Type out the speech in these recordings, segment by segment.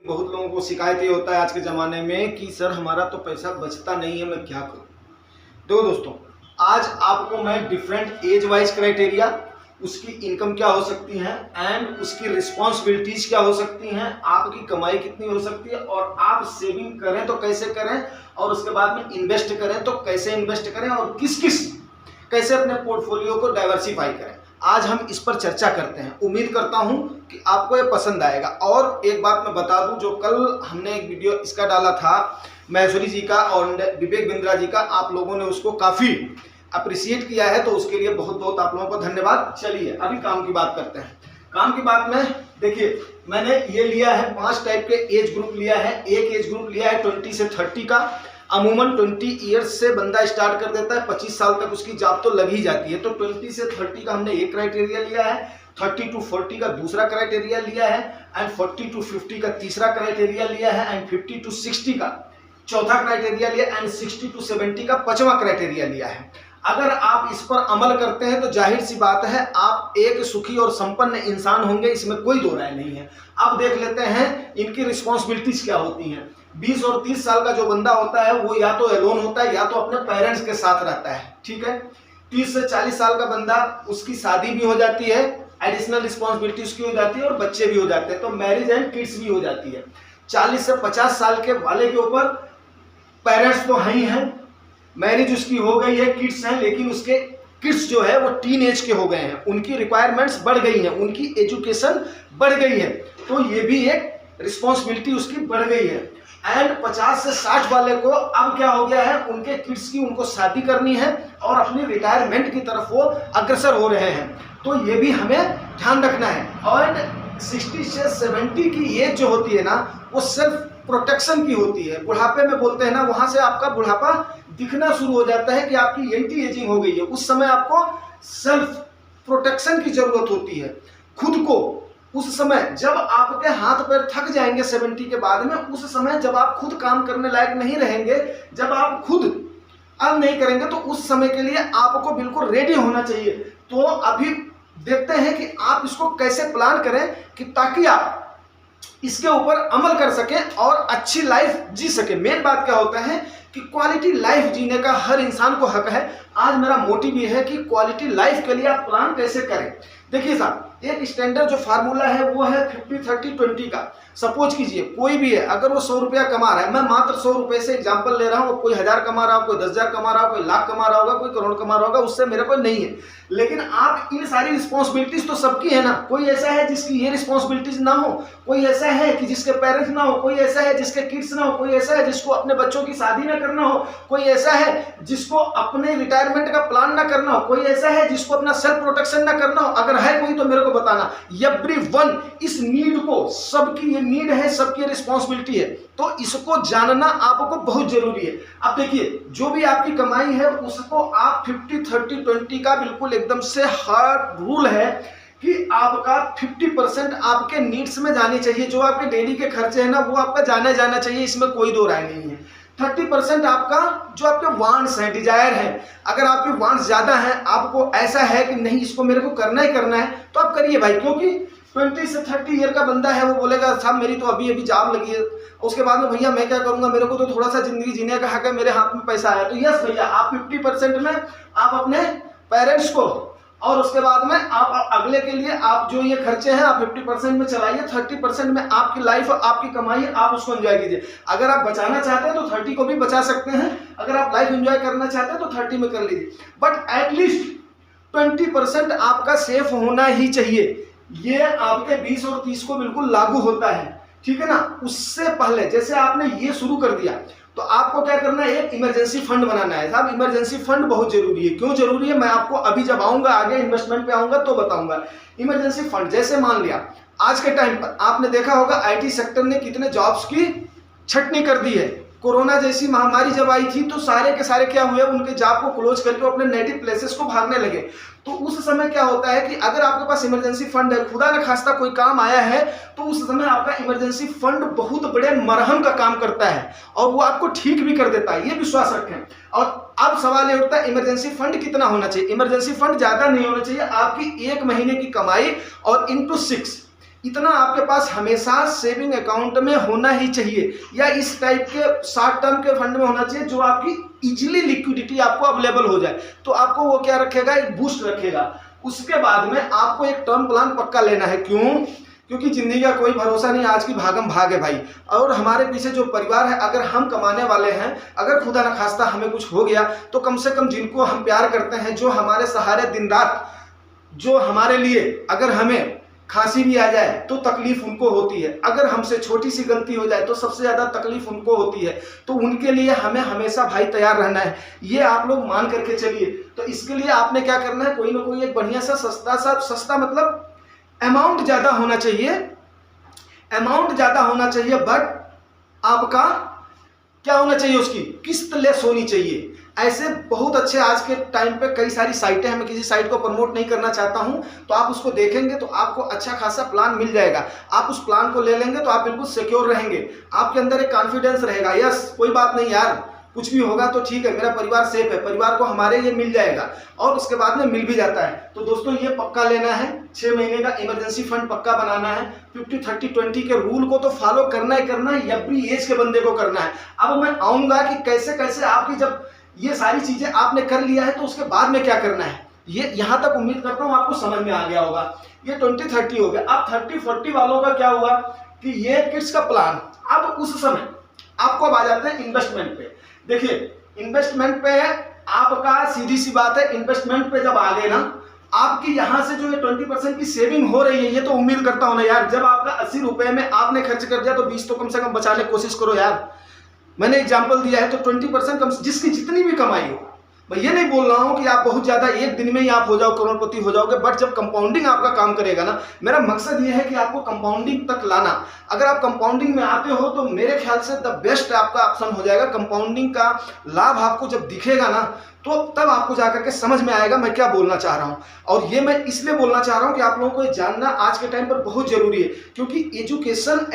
बहुत लोगों को शिकायत ये होता है आज के ज़माने में कि सर हमारा तो पैसा बचता नहीं है, मैं क्या करूं। देखो दोस्तों, आज आपको मैं डिफरेंट एज वाइज क्राइटेरिया, उसकी इनकम क्या हो सकती है एंड उसकी रिस्पॉन्सिबिलिटीज क्या हो सकती हैं, आपकी कमाई कितनी हो सकती है और आप सेविंग करें तो कैसे करें और उसके बाद में इन्वेस्ट करें तो कैसे इन्वेस्ट करें और किस किस कैसे अपने पोर्टफोलियो को डाइवर्सिफाई करें, आज हम इस पर चर्चा करते हैं। उम्मीद करता हूं कि आपको ये पसंद आएगा। और एक बात मैं बता दूं, जो कल हमने एक वीडियो इसका डाला था महेश्वरी जी का और विवेक बिंद्रा जी का, आप लोगों ने उसको काफ़ी अप्रिशिएट किया है, तो उसके लिए बहुत बहुत आप लोगों को धन्यवाद। चलिए अभी काम की बात करते हैं। काम की बात में देखिए, मैंने ये लिया है 5 टाइप के एज ग्रुप लिया है। एक एज ग्रुप लिया है 20 से 30 का। अमूमन 20 ईयर्स से बंदा स्टार्ट कर देता है, 25 साल तक उसकी जॉब तो लग ही जाती है। तो 20 से 30 का हमने एक क्राइटेरिया लिया है, 30 to 40 का दूसरा क्राइटेरिया लिया है एंड 40 to 50 का तीसरा क्राइटेरिया लिया है एंड 50 to 60 का चौथा क्राइटेरिया लिया एंड 60 to 70 का 5वां क्राइटेरिया लिया है। अगर आप इस पर अमल करते हैं तो जाहिर सी बात है आप एक सुखी और संपन्न इंसान होंगे, इसमें कोई दो राय नहीं है। अब देख लेते हैं इनकी रिस्पॉन्सिबिलिटीज क्या होती हैं। 20 और 30 साल का जो बंदा होता है वो या तो एलोन होता है या तो अपने पेरेंट्स के साथ रहता है, ठीक है। 30 से 40 साल का बंदा, उसकी शादी भी हो जाती है, एडिशनल रिस्पॉन्सिबिलिटी उसकी हो जाती है और बच्चे भी हो जाते हैं, तो मैरिज एंड किड्स भी हो जाती है। 40 से 50 साल के वाले के ऊपर पेरेंट्स तो हैं ही हैं, मैरिज उसकी हो गई है, किड्स हैं, लेकिन उसके किड्स जो है वो टीन एज के हो गए हैं, उनकी रिक्वायरमेंट्स बढ़ गई हैं, उनकी एजुकेशन बढ़ गई है, तो ये भी एक रिस्पॉन्सिबिलिटी उसकी बढ़ गई है। एंड 50 से 60 वाले को अब क्या हो गया है, उनके किड्स की उनको शादी करनी है और अपनी रिटायरमेंट की तरफ वो अग्रसर हो रहे हैं, तो ये भी हमें ध्यान रखना है। और 60 से 70 की एज जो होती है ना, वो सेल्फ प्रोटेक्शन की होती है। बुढ़ापे में बोलते हैं ना, वहां से आपका बुढ़ापा दिखना शुरू हो जाता है कि आपकी एंटी एजिंग हो गई है। उस समय आपको सेल्फ प्रोटेक्शन की जरूरत होती है, खुद को। उस समय जब आपके हाथ पैर थक जाएंगे 70 के बाद में, उस समय जब आप खुद काम करने लायक नहीं रहेंगे, जब आप खुद अर्न नहीं करेंगे, तो उस समय के लिए आपको बिल्कुल रेडी होना चाहिए। तो अभी देखते हैं कि आप इसको कैसे प्लान करें कि ताकि आप इसके ऊपर अमल कर सकें और अच्छी लाइफ जी सके। मेन बात क्या होता है कि क्वालिटी लाइफ जीने का हर इंसान को हक है। आज मेरा मोटिव ये है कि क्वालिटी लाइफ के लिए आप प्लान कैसे करें। देखिए साहब, एक स्टैंडर्ड जो फार्मूला है वो है 50-30-20 का। सपोज कीजिए कोई भी है, अगर वो 100 रुपया कमा रहा है, मैं मात्र 100 रुपए से एग्जांपल ले रहा हूँ, कोई 1000 कमा रहा हो, कोई 10,000 कमा रहा हो, कोई लाख कमा रहा होगा, कोई करोड़ कमा रहा होगा, उससे मेरे को नहीं है। लेकिन आप इन सारी रिस्पॉन्सिबिलिटीज तो सबकी है ना। कोई ऐसा है जिसकी ये रिस्पॉन्सिबिलिटीज ना हो, कोई ऐसा है कि जिसके पेरेंट्स ना हो, कोई ऐसा है जिसके किड्स ना हो, कोई ऐसा है जिसको अपने बच्चों की शादी ना करना हो, कोई ऐसा है जिसको अपने रिटायरमेंट का प्लान ना करना हो, कोई ऐसा है जिसको अपना सेल्फ प्रोटेक्शन ना करना हो। अगर है कोई तो मेरे को बताना। एवरीवन इस नीड को, सबकी ये नीड है, सबकी रिस्पॉन्सिबिलिटी है, तो इसको जानना आपको बहुत जरूरी है। अब देखिए, जो भी आपकी कमाई है उसको आप 50-30-20 का बिल्कुल एकदम से हार्ड रूल है कि आपका 50% आपके नीड्स में जानी चाहिए। जो आपके डेली के खर्चे हैं ना, वो आपका जाना चाहिए, इसमें कोई दो राय नहीं है। 30% आपका जो आपके वांट्स हैं, डिजायर है, अगर आपके वांट्स ज्यादा हैं, आपको ऐसा है कि नहीं इसको मेरे को करना ही करना है, तो आप करिए भाई। क्योंकि 20 से 30 ईयर का बंदा है, वो बोलेगा साहब मेरी तो अभी जॉब लगी है, उसके बाद में भैया मैं क्या करूंगा, मेरे को तो थोड़ा सा जिंदगी जीने का हक है, मेरे हाथ में पैसा आया। तो यस भैया, आप 50% में आप अपने पेरेंट्स को और उसके बाद में आप अगले के लिए आप जो ये खर्चे हैं आप 50% में चलाइए, 30% में आपकी लाइफ, आपकी कमाई, आप उसको एंजॉय कीजिए। अगर आप बचाना चाहते हैं तो 30 को भी बचा सकते हैं, अगर आप लाइफ एंजॉय करना चाहते हैं तो 30 में कर लीजिए, बट एटलीस्ट 20% आपका सेफ होना ही चाहिए। ये आपके 20 और 30 को बिल्कुल लागू होता है, ठीक है ना। उससे पहले जैसे आपने ये शुरू कर दिया तो आपको क्या करना है, एक इमरजेंसी फंड बनाना है। साहब इमरजेंसी फंड बहुत जरूरी है। क्यों जरूरी है, मैं आपको अभी जब आऊंगा आगे इन्वेस्टमेंट पे आऊंगा तो बताऊंगा। इमरजेंसी फंड, जैसे मान लिया आज के टाइम पर आपने देखा होगा आईटी सेक्टर ने कितने जॉब्स की छटनी कर दी है। कोरोना जैसी महामारी जब आई थी तो सारे के सारे क्या हुए, उनके जॉब को क्लोज करके अपने नेटिव प्लेसेस को भागने लगे। तो उस समय क्या होता है कि अगर आपके पास इमरजेंसी फंड है, खुदा न खास्ता कोई काम आया है, तो उस समय आपका इमरजेंसी फंड बहुत बड़े मरहम का काम करता है और वो आपको ठीक भी कर देता है, ये विश्वास रखें। और अब सवाल ये उठता है इमरजेंसी फंड कितना होना चाहिए। इमरजेंसी फंड ज्यादा नहीं होना चाहिए, आपकी 1 महीने की कमाई और इंटू 6 इतना आपके पास हमेशा सेविंग अकाउंट में होना ही चाहिए, या इस टाइप के शॉर्ट टर्म के फंड में होना चाहिए जो आपकी इजीली लिक्विडिटी आपको अवेलेबल हो जाए। तो आपको वो क्या रखेगा, एक बूस्ट रखेगा। उसके बाद में आपको एक टर्म प्लान पक्का लेना है। क्यों? क्योंकि जिंदगी का कोई भरोसा नहीं, आज की भागम भाग है भाई। और हमारे पीछे जो परिवार है, अगर हम कमाने वाले हैं, अगर खुदा न खास्ता हमें कुछ हो गया, तो कम से कम जिनको हम प्यार करते हैं, जो हमारे सहारे दिन रात, जो हमारे लिए, अगर हमें खांसी भी आ जाए तो तकलीफ उनको होती है, अगर हमसे छोटी सी गलती हो जाए तो सबसे ज़्यादा तकलीफ उनको होती है। तो उनके लिए हमें हमेशा भाई तैयार रहना है, ये आप लोग मान करके चलिए। तो इसके लिए आपने क्या करना है, कोई ना कोई एक बढ़िया सा सस्ता मतलब अमाउंट ज़्यादा होना चाहिए, बट आपका क्या होना चाहिए, उसकी किस्त लेस होनी चाहिए। ऐसे बहुत अच्छे आज के टाइम पे कई सारी साइटें हैं, मैं किसी साइट को प्रमोट नहीं करना चाहता हूं, तो आप उसको देखेंगे तो आपको अच्छा खासा प्लान मिल जाएगा। आप उस प्लान को ले लेंगे तो आप बिल्कुल सिक्योर रहेंगे, आपके अंदर एक कॉन्फिडेंस रहेगा, यस कोई बात नहीं यार, कुछ भी होगा तो ठीक है, मेरा परिवार सेफ है, परिवार को हमारे ये मिल जाएगा, और उसके बाद में मिल भी जाता है। तो दोस्तों ये पक्का लेना है, 6 महीने का इमरजेंसी फंड पक्का बनाना है। 50-30-20 के रूल को तो फॉलो करना ही करना है, एवरी एज के बंदे को करना है। अब मैं आऊंगा कि कैसे कैसे आपकी, जब ये सारी चीजें आपने कर लिया है तो उसके बाद में क्या करना है, ये यहां तक उम्मीद करता हूं आपको समझ में आ गया होगा। ये 20-30 हो गया। अब 30-40 वालों का क्या हुआ कि ये किड्स का प्लान। अब उस समय आपको अब आ जाते हैं इन्वेस्टमेंट पे। देखिए इन्वेस्टमेंट पे आपका सीधी सी बात है, इन्वेस्टमेंट पे जब आ गए ना, आपकी यहां से जो ये 20% की सेविंग हो रही है, ये तो उम्मीद करता हूं ना यार, जब आपका 80 रुपए में आपने खर्च कर दिया तो 20 तो कम से कम बचाने की कोशिश करो यार। मैंने एग्जाम्पल दिया है तो 20% कम, जिसकी जितनी भी कमाई हो, मैं ये नहीं बोल रहा हूं कि आप बहुत ज्यादा एक दिन में ही आप हो जाओ करोड़पति हो जाओगे, बट जब कंपाउंडिंग आपका काम करेगा ना, मेरा मकसद ये है कि आपको कंपाउंडिंग तक लाना। अगर आप कंपाउंडिंग में आते हो तो मेरे ख्याल से द बेस्ट आपका ऑप्शन हो जाएगा। कंपाउंडिंग का लाभ आपको जब दिखेगा ना, तो तब आपको जाकर के समझ में आएगा मैं क्या बोलना चाह रहा हूं। और ये मैं इसलिए बोलना चाह रहा हूं कि आप लोगों को ये जानना आज के टाइम पर बहुत जरूरी है, क्योंकि एजुकेशन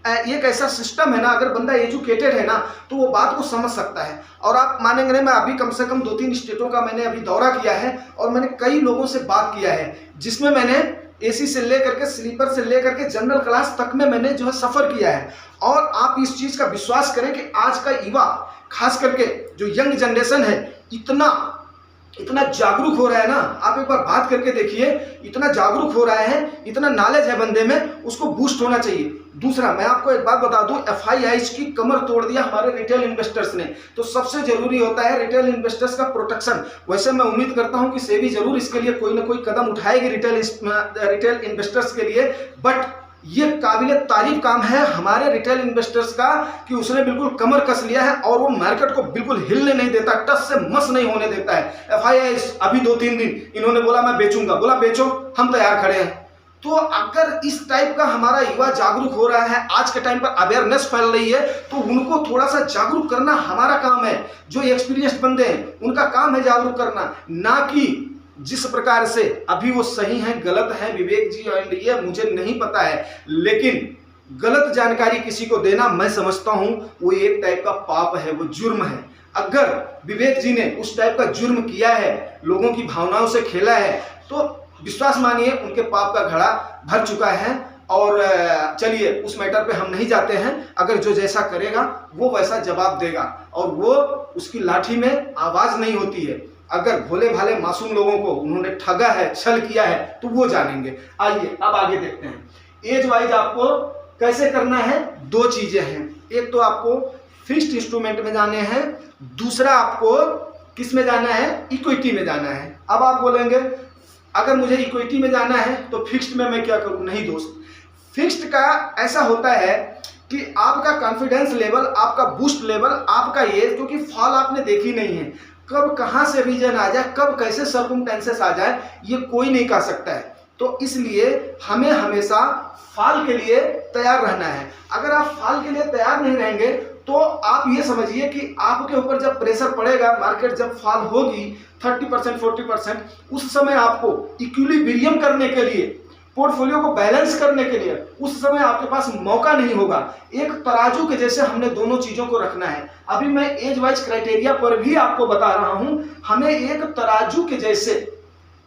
एक ऐसा सिस्टम है ना, अगर बंदा एजुकेटेड है ना तो वो बात को समझ सकता है। और आप मानेंगे नहीं, मैं अभी कम से कम 2-3 स्टेटों का मैंने अभी दौरा किया है, और मैंने कई लोगों से बात किया है, जिसमें मैंने एसी से लेकर के स्लीपर से लेकर के जनरल क्लास तक में मैंने जो है सफर किया है। और आप इस चीज का विश्वास करें कि आज का युवा, खास करके जो यंग जनरेशन है, इतना जागरूक हो रहा है ना, आप एक बार बात करके देखिए, इतना जागरूक हो रहा है, इतना नॉलेज है बंदे में, उसको बूस्ट होना चाहिए। दूसरा मैं आपको एक बात बता दूं, FIIs की कमर तोड़ दिया हमारे रिटेल इन्वेस्टर्स ने। तो सबसे जरूरी होता है रिटेल इन्वेस्टर्स का प्रोटेक्शन। वैसे मैं उम्मीद करता हूं कि सेबी जरूर इसके लिए कोई ना कोई कदम उठाएगी रिटेल इन्वेस्टर्स के लिए, बट ये काबिले तारीफ काम है हमारे रिटेल इन्वेस्टर्स का कि उसने बिल्कुल कमर कस लिया है और वो मार्केट को बिल्कुल हिलने नहीं देता, टस से मस नहीं होने देता है। FIIs अभी 2-3 दिन इन्होंने बोला मैं बेचूंगा, बोला बेचो, हम तैयार खड़े हैं। तो अगर इस टाइप का हमारा युवा जागरूक हो रहा है, आज के टाइम पर अवेयरनेस फैल रही है, तो उनको थोड़ा सा जागरूक करना हमारा काम है। जो एक्सपीरियंस्ड बंदे हैं उनका काम है जागरूक करना, ना कि जिस प्रकार से अभी वो सही है गलत है विवेक जी एंड ये मुझे नहीं पता है, लेकिन गलत जानकारी किसी को देना मैं समझता हूं वो एक टाइप का पाप है, वो जुर्म है। अगर विवेक जी ने उस टाइप का जुर्म किया है, लोगों की भावनाओं से खेला है, तो विश्वास मानिए उनके पाप का घड़ा भर चुका है। और चलिए उस मैटर पे हम नहीं जाते हैं, अगर जो जैसा करेगा वो वैसा जवाब देगा, और वो उसकी लाठी में आवाज नहीं होती है। अगर भोले भाले मासूम लोगों को उन्होंने ठगा है, छल किया है, तो वो जानेंगे। आइए अब आगे देखते हैं एज वाइज आपको कैसे करना है। 2 चीजें हैं, एक तो आपको फिक्स्ड इंस्ट्रूमेंट में जाने हैं, दूसरा आपको किस में जाना है, इक्विटी में जाना है। अब आप बोलेंगे अगर मुझे इक्विटी में जाना है तो फिक्स्ड में मैं क्या करूं? नहीं दोस्त, फिक्स्ड का ऐसा होता है कि आपका कॉन्फिडेंस लेवल, आपका बूस्ट लेवल, आपका ये, क्योंकि फॉल आपने देखी नहीं है, कब कहां से रीजन आ जाए, कब कैसे सर्कमस्टेंसेस आ जाए, ये कोई नहीं कह सकता है। तो इसलिए हमें हमेशा फॉल के लिए तैयार रहना है। अगर आप फॉल के लिए तैयार नहीं रहेंगे तो आप ये समझिए कि आपके ऊपर जब प्रेशर पड़ेगा, मार्केट जब फॉल होगी 30% 40%, उस समय आपको इक्विलिब्रियम करने के लिए, पोर्टफोलियो को बैलेंस करने के लिए उस समय आपके पास मौका नहीं होगा। एक तराजू के जैसे हमने दोनों चीजों को रखना है। अभी मैं एज वाइज क्राइटेरिया पर भी आपको बता रहा हूं, हमें एक तराजू के जैसे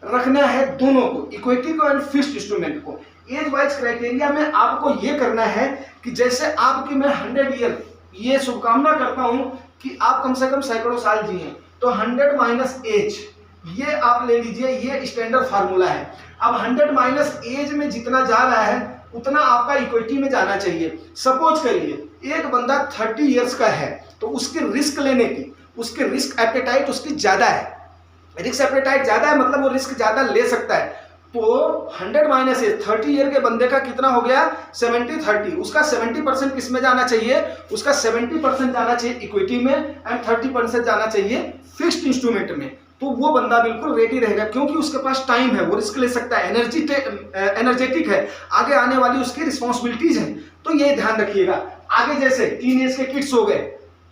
रखना है दोनों को, इक्विटी को एंड फिक्स्ड इंस्ट्रूमेंट को। एज वाइज क्राइटेरिया में आपको ये करना है कि जैसे आपकी मैं 100 ईयर ये शुभकामना करता हूं कि आप कम से कम सैकड़ों साल जिए, तो 100 माइनस एज ये आप ले लीजिए, ये स्टैंडर्ड फार्मूला है। अब 100 माइनस एज में जितना जा रहा है उतना आपका इक्विटी में जाना चाहिए। सपोज करिए एक बंदा 30 इयर्स का है तो उसकी रिस्क लेने की, उसकी रिस्क एपेटाइट उसकी ज्यादा है, रिस्क एपेटाइट ज्यादा है मतलब वो रिस्क ज्यादा ले सकता है। तो 100 माइनस 30 ईयर के बंदे का कितना हो गया 70-30, उसका 70% किस में जाना चाहिए, उसका 70% जाना चाहिए इक्विटी में एंड 30% जाना चाहिए फिक्स्ड इंस्ट्रूमेंट में। तो वो बंदा बिल्कुल रेडी रहेगा क्योंकि उसके पास टाइम है, वो रिस्क ले सकता है, एनर्जेटिक है, आगे आने वाली उसकी रिस्पॉन्सिबिलिटीज है। तो ये ध्यान रखिएगा। आगे जैसे टीनेज के किड्स हो गए,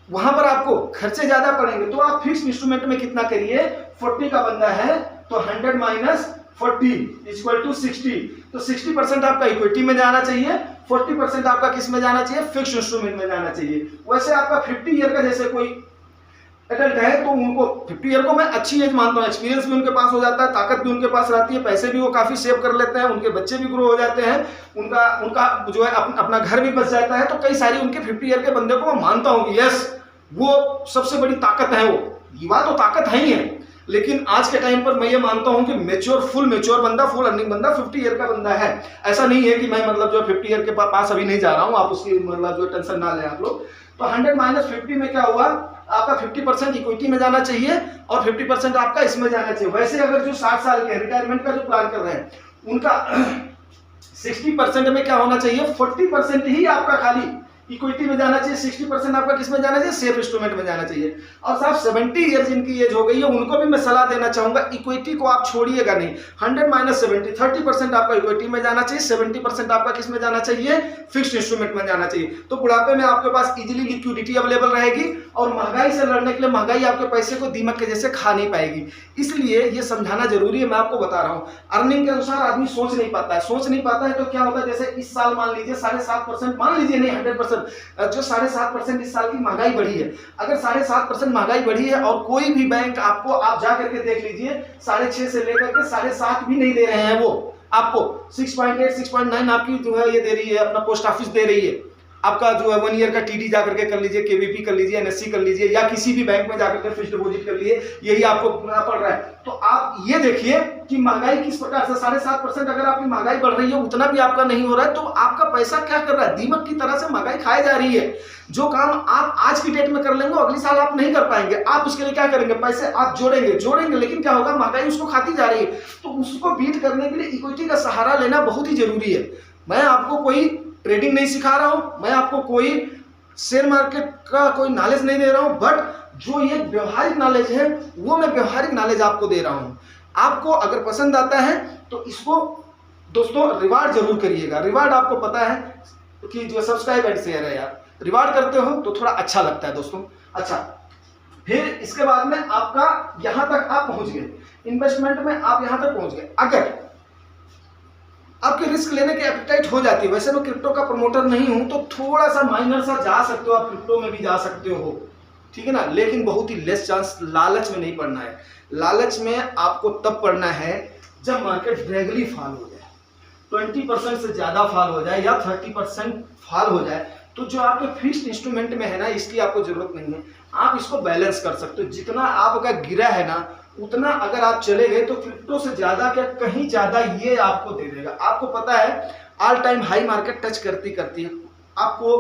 वहां पर आपको खर्चे ज्यादा पड़ेंगे, तो आप फिक्स्ड इंस्ट्रूमेंट में कितना करिए, 40 का बंदा है तो 100 माइनस 40 इक्वल टू 60, तो 60% आपका इक्विटी में जाना चाहिए, 40% आपका किस में जाना चाहिए, फिक्स्ड इंस्ट्रूमेंट में जाना चाहिए। वैसे आपका 50 ईयर का जैसे कोई एडल्ट है तो उनको 50 ईयर को मैं अच्छी एज मानता हूँ, एक्सपीरियंस भी उनके पास हो जाता है, ताकत भी उनके पास रहती है, पैसे भी वो काफी सेव कर लेते हैं, उनके बच्चे भी ग्रो हो जाते हैं, उनका जो है अपना घर भी बच जाता है। तो कई सारी उनके 50 ईयर के बंदे को मैं मानता हूँ कि यस वो सबसे बड़ी ताकत है, वो युवा तो ताकत है ही है। लेकिन आज के टाइम पर मैं ये मानता हूं कि मैच्योर, फुल मैच्योर बंदा, फुल अर्निंग बंदा 50 ईयर का बंदा है। ऐसा नहीं है कि मैं मतलब जो 50 ईयर के पास अभी नहीं जा रहा हूं, आप उसकी मतलब जो टेंशन ना लें आप लोग। तो 100 माइनस 50 में क्या हुआ, आपका 50% इक्विटी में जाना चाहिए और 50% आपका इसमें जाना चाहिए। वैसे अगर जो 60 साल के रिटायरमेंट का जो प्लान कर रहे हैं उनका 60% में क्या होना चाहिए, 40% ही आपका खाली इक्विटी में जाना चाहिए, 60% आपका किस में जाना चाहिए, सेफ इंस्ट्रूमेंट में जाना चाहिए। और साहब 70 ईयर जिनकी एज हो गई है उनको भी मैं सलाह देना चाहूंगा, इक्विटी को आप छोड़िएगा नहीं। 100 माइनस 70, 30% आपका इक्विटी में जाना चाहिए, 70% आपका किस में जाना चाहिए, फिक्स्ड इंस्ट्रूमेंट में जाना चाहिए। तो बुढ़ापे में आपके पास इजीली लिक्विडिटी अवेलेबल रहेगी और महंगाई से लड़ने के लिए महंगाई आपके पैसे को दीमक के जैसे खा नहीं पाएगी। इसलिए ये समझाना जरूरी है, मैं आपको बता रहा हूँ। अर्निंग के अनुसार आदमी सोच नहीं पाता है, तो क्या होता है, जैसे इस साल मान लीजिए 7.5%, मान लीजिए नहीं 100%, जो 7.5% इस साल की महंगाई बढ़ी है। अगर 7.5% महंगाई बढ़ी है और कोई भी बैंक आपको, आप जा करके देख लीजिए 6.5 से लेकर के 7.5 भी नहीं दे रहे हैं, वो आपको 6.8 6.9 आपकी जो है ये दे रही है, अपना पोस्ट ऑफिस दे रही है। आपका जो है 1 ईयर का टीडी जाकर के कर लीजिए, केवीपी कर लीजिए, एनएससी कर लीजिए, या किसी भी बैंक में जाकर के फिक्स्ड डिपॉजिट कर लिए, यही आपको पड़ रहा है। तो आप ये देखिए कि महंगाई किस प्रकार से 7.5% अगर आपकी महंगाई बढ़ रही है, उतना भी आपका नहीं हो रहा है, तो आपका पैसा क्या कर रहा है, दीमक की तरह से महंगाई खाई जा रही है। जो काम आप आज की डेट में कर लेंगे अगली साल आप नहीं कर पाएंगे। आप उसके लिए क्या करेंगे, पैसे आप जोड़ेंगे, लेकिन क्या होगा, महंगाई उसको खाती जा रही है। तो उसको बीट करने के लिए इक्विटी का सहारा लेना बहुत ही जरूरी है। मैं आपको कोई ट्रेडिंग नहीं सिखा रहा हूं, मैं आपको कोई शेयर मार्केट का कोई नॉलेज नहीं दे रहा हूं, बट जो ये व्यवहारिक नॉलेज है वो मैं व्यवहारिक नॉलेज आपको दे रहा हूं। आपको अगर पसंद आता है तो इसको दोस्तों रिवार्ड जरूर करिएगा। रिवार्ड आपको पता है कि जो सब्सक्राइब एंड शेयर है यार, रिवार्ड करते हो तो थोड़ा अच्छा लगता है दोस्तों। अच्छा, फिर इसके बाद में आपका यहां तक आप पहुंच गए, इन्वेस्टमेंट में आप यहां तक पहुंच गए। अगर आपके रिस्क लेने की एपेटाइट हो जाती है, वैसे मैं क्रिप्टो का प्रमोटर नहीं हूं तो थोड़ा सा माइनर सा जा सकते हो, आप क्रिप्टो में भी जा सकते हो, ठीक है ना, लेकिन बहुत ही लेस चांस। लालच में नहीं पड़ना है। लालच में आपको तब पड़ना है जब मार्केट ड्रैगली फॉल हो जाए, 20% से ज्यादा फॉल हो जाए या 30% फॉल हो जाए, तो जो आपके फिक्स्ड इंस्ट्रूमेंट में है ना, इसकी आपको जरूरत नहीं है। आप इसको बैलेंस कर सकते हो, जितना आपका गिरा है ना उतना अगर आप चले गए तो क्रिप्टो से ज्यादा क्या कहीं ज्यादा ये आपको दे देगा। आपको पता है all time high market touch करती है आपको।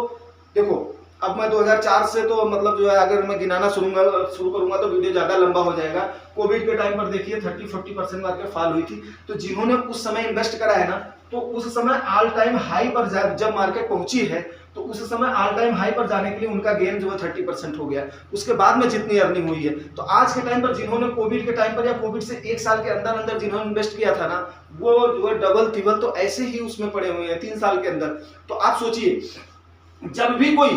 देखो अब मैं 2004 से तो मतलब जो है अगर मैं गिनाना शुरू करूंगा तो वीडियो ज्यादा लंबा हो जाएगा। कोविड के टाइम पर देखिए 30-40% मार्केट फॉल हुई थी, तो जिन्होंने उस समय इन्वेस्ट करा है ना, तो उस समय ऑल टाइम हाई पर जब मार्केट पहुंची है तो उस समय ऑल टाइम हाई पर जाने के लिए उनका गेन जो है 30% हो गया। उसके बाद में जितनी अर्निंग हुई है, तो आज के टाइम पर जिन्होंने कोविड के टाइम पर या कोविड से 1 साल के अंदर जिन्होंने इन्वेस्ट किया था ना, वो जो है डबल तिबल तो ऐसे ही उसमें पड़े हुए हैं 3 साल के अंदर। तो आप सोचिए जब भी कोई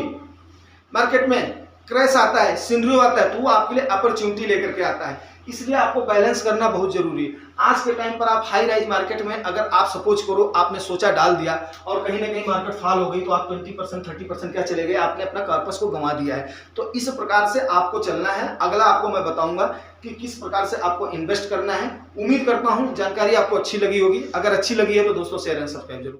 मार्केट में क्रैश आता है, सिनेरियो आता है, तो वो आपके लिए अपॉर्चुनिटी लेकर के आता है। इसलिए आपको बैलेंस करना बहुत जरूरी है। आज के टाइम पर आप हाई राइज मार्केट में अगर आप सपोज करो आपने सोचा डाल दिया और कहीं ना कहीं मार्केट फॉल हो गई तो आप 20% 30% क्या चले गए, आपने अपना कॉर्पस को गंवा दिया है। तो इस प्रकार से आपको चलना है। अगला आपको मैं बताऊंगा कि किस प्रकार से आपको इन्वेस्ट करना है। उम्मीद करता हूं जानकारी आपको अच्छी लगी होगी। अगर अच्छी लगी है तो दोस्तों शेयर एंड सब्सक्राइब जरूर।